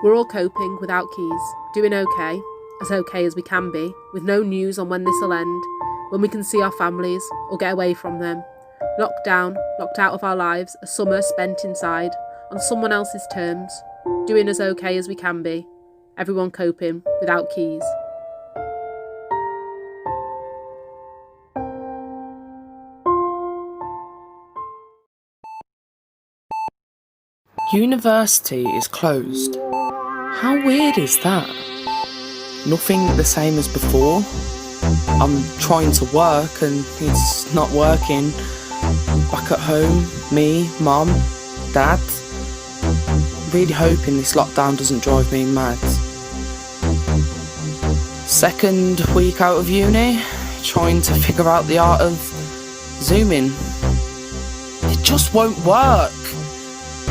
We're all coping without keys, doing okay as we can be, with no news on when this'll end, when we can see our families or get away from them. Locked down, locked out of our lives, a summer spent inside, on someone else's terms, doing as okay as we can be, everyone coping without keys. University is closed. How weird is that? Nothing the same as before. I'm trying to work and it's not working. Back at home, me, mum, dad. Really hoping this lockdown doesn't drive me mad. Second week out of uni, trying to figure out the art of Zooming. It just won't work.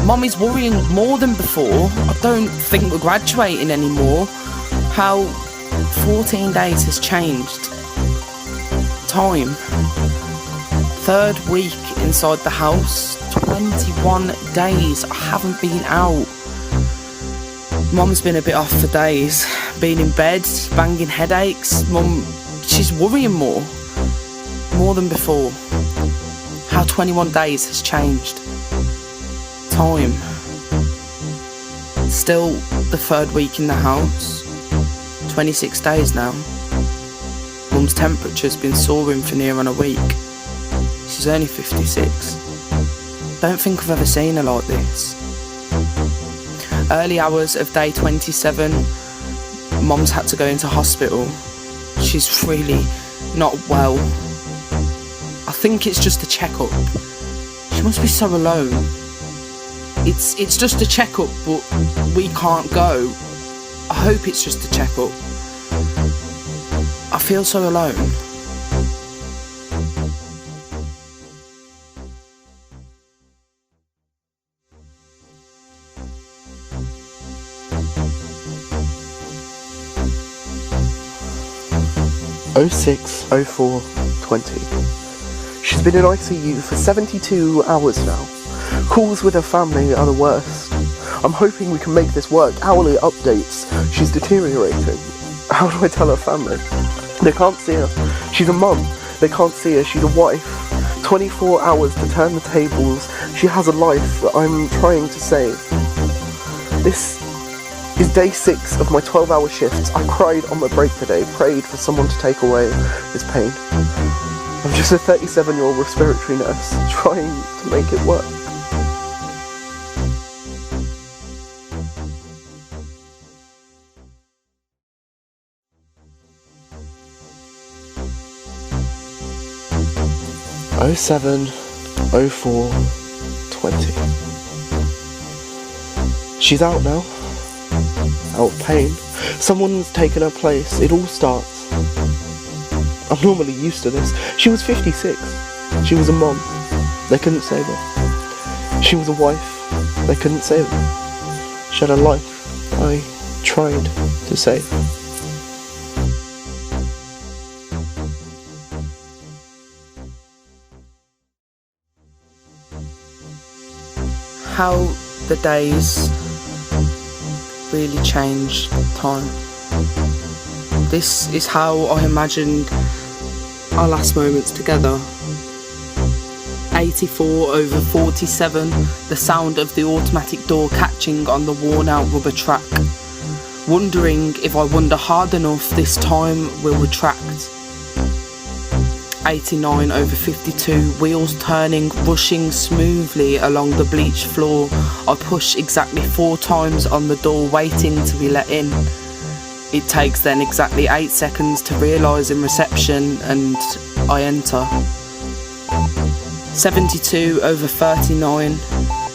Mum is worrying more than before. I don't think we're graduating anymore. How 14 days has changed. Time. Third week inside the house. 21 days. I haven't been out. Mum's been a bit off for days. Been in bed, banging headaches. Mum, she's worrying more. More than before. How 21 days has changed. Time. Still the third week in the house. 26 days now. Mum's temperature's been soaring for near on a week. She's only 56. Don't think I've ever seen her like this. Early hours of day 27, Mum's had to go into hospital. She's really not well. I think it's just a checkup. She must be so alone. It's just a checkup, but we can't go. I hope it's just a checkup. I feel so alone. '06/04/20. She's been in ICU for 72 hours now. Calls with her family are the worst. I'm hoping we can make this work. Hourly updates. She's deteriorating. How do I tell her family? They can't see her. She's a mum. They can't see her. She's a wife. 24 hours to turn the tables. She has a life that I'm trying to save. This is day 6 of my 12-hour shifts. I cried on my break today, prayed for someone to take away this pain. I'm just a 37-year-old respiratory nurse trying to make it work. '07/04/20. She's out now. Out of pain. Someone's taken her place. It all starts. I'm normally used to this. She was 56. She was a mom. They couldn't save her. She was a wife. They couldn't save her. She had a life. I tried to save her. How the days really change time. This is how I imagined our last moments together. 84/47, the sound of the automatic door catching on the worn out rubber track. Wondering if I wonder hard enough this time will retract. 89/52, wheels turning, rushing smoothly along the bleached floor. I push exactly 4 times on the door, waiting to be let in. It takes then exactly 8 seconds to realise in reception, and I enter. 72/39,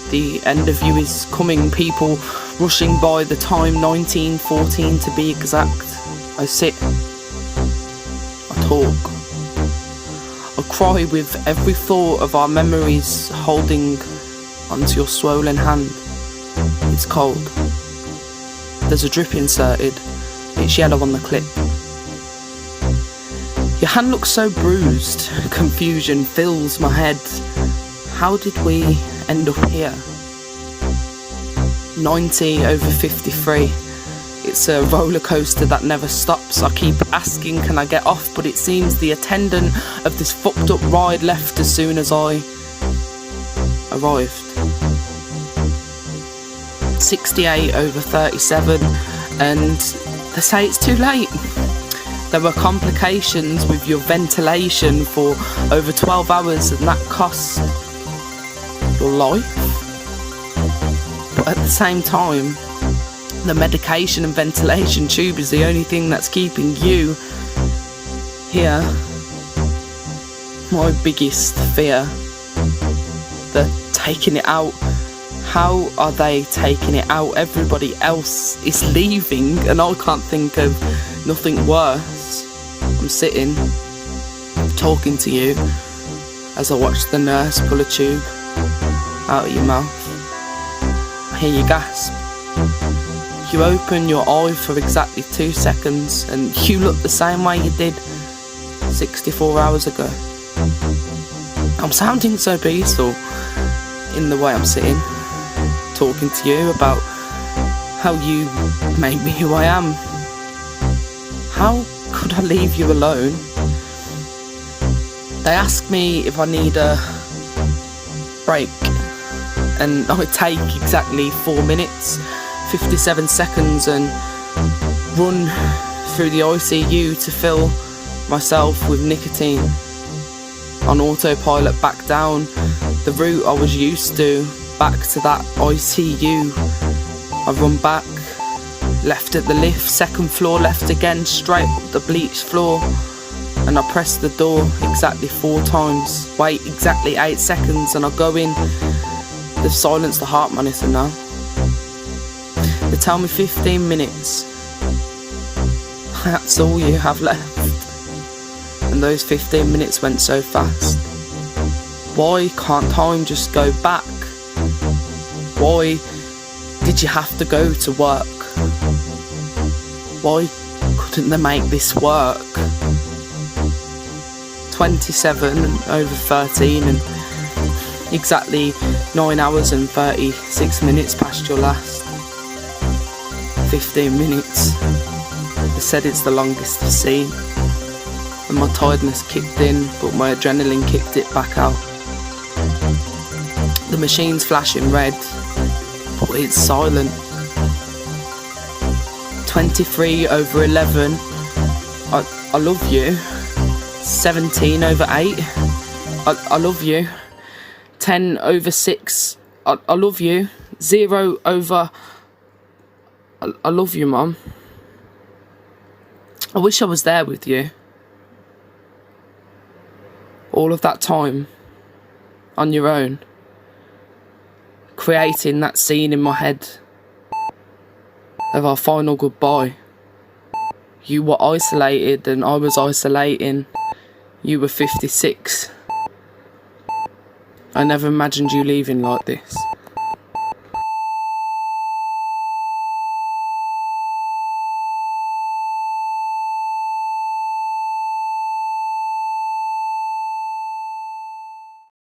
the end of you is coming, people rushing by, the time 19:14 to be exact. I sit. I talk. I cry with every thought of our memories holding onto your swollen hand. It's cold. There's a drip inserted. It's yellow on the clip. Your hand looks so bruised. Confusion fills my head. How did we end up here? 90 over 53. It's a roller coaster that never stops. I keep asking, can I get off? But it seems the attendant of this fucked up ride left as soon as I arrived. 68 over 37, and they say it's too late. There were complications with your ventilation for over 12 hours, and that cost your life. But at the same time, the medication and ventilation tube is the only thing that's keeping you here. My biggest fear, they're taking it out. How are they taking it out? Everybody else is leaving and I can't think of nothing worse. I'm sitting, talking to you as I watch the nurse pull a tube out of your mouth. I hear you gasp. You open your eye for exactly 2 seconds and you look the same way you did 64 hours ago. I'm sounding so peaceful in the way I'm sitting, talking to you about how you made me who I am. How could I leave you alone? They ask me if I need a break, and I take exactly 4 minutes, 57 seconds, and run through the ICU to fill myself with nicotine. On autopilot back down the route I was used to, back to that ICU. I run back, left at the lift, second floor, left again, straight up the bleached floor, and I press the door exactly 4 times, wait exactly 8 seconds, and I go in. They've silenced the heart monitor now. They tell me 15 minutes. That's all you have left. And those 15 minutes went so fast. Why can't time just go back? Why did you have to go to work? Why couldn't they make this work? 27 over 13 and exactly 9 hours and 36 minutes past your last 15 minutes. They said it's the longest I've seen, and my tiredness kicked in, but my adrenaline kicked it back out. The machine's flashing red, but it's silent. 23 over 11, I love you. 17 over 8, I love you. 10 over 6, I love you. 0 over, I love you, Mum. I wish I was there with you. All of that time, on your own, creating that scene in my head of our final goodbye. You were isolated and I was isolating. You were 56. I never imagined you leaving like this.